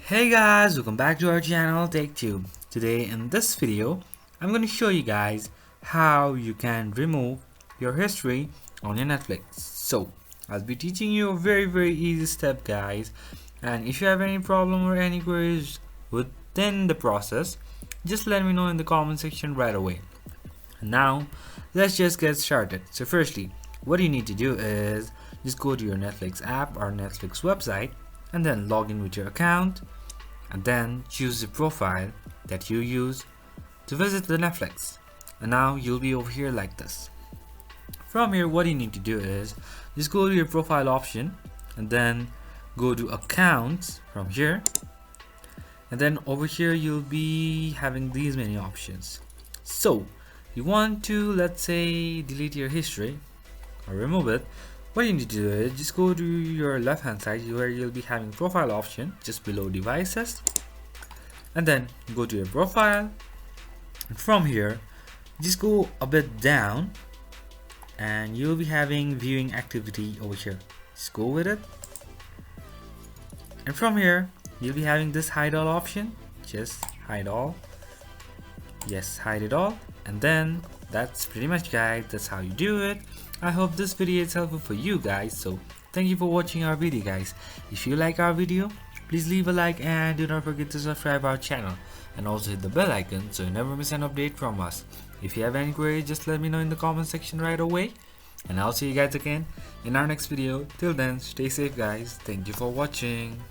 Hey guys, welcome back to our channel Take Two. Today in this video, I'm going to show you guys how you can remove your history on your Netflix. So, I'll be teaching you a very easy step guys, and if you have any problem or any queries within the process, just let me know in the comment section right away. Now, let's just get started. So firstly, what you need to do is just go to your Netflix app or Netflix website and then log in with your account and then choose the profile that you use to visit the Netflix. And now you'll be over here like this. From here, what you need to do is just go to your profile option and then go to accounts from here, and then over here you'll be having these many options. So you want to, let's say, delete your history or remove it. What you need to do is just go to your left hand side where you'll be having profile option just below devices, and then go to your profile, and from here just go a bit down and you'll be having viewing activity over here. Just go with it, and from here you'll be having this hide all option. Just hide all, yes, hide it all, and then that's pretty much guys, that's how you do it. I hope this video is helpful for you guys, so thank you for watching our video guys. If you like our video, please leave a like and do not forget to subscribe our channel and also hit the bell icon so you never miss an update from us. If you have any queries, just let me know in the comment section right away, and I'll see you guys again in our next video. Till then, stay safe guys. Thank you for watching.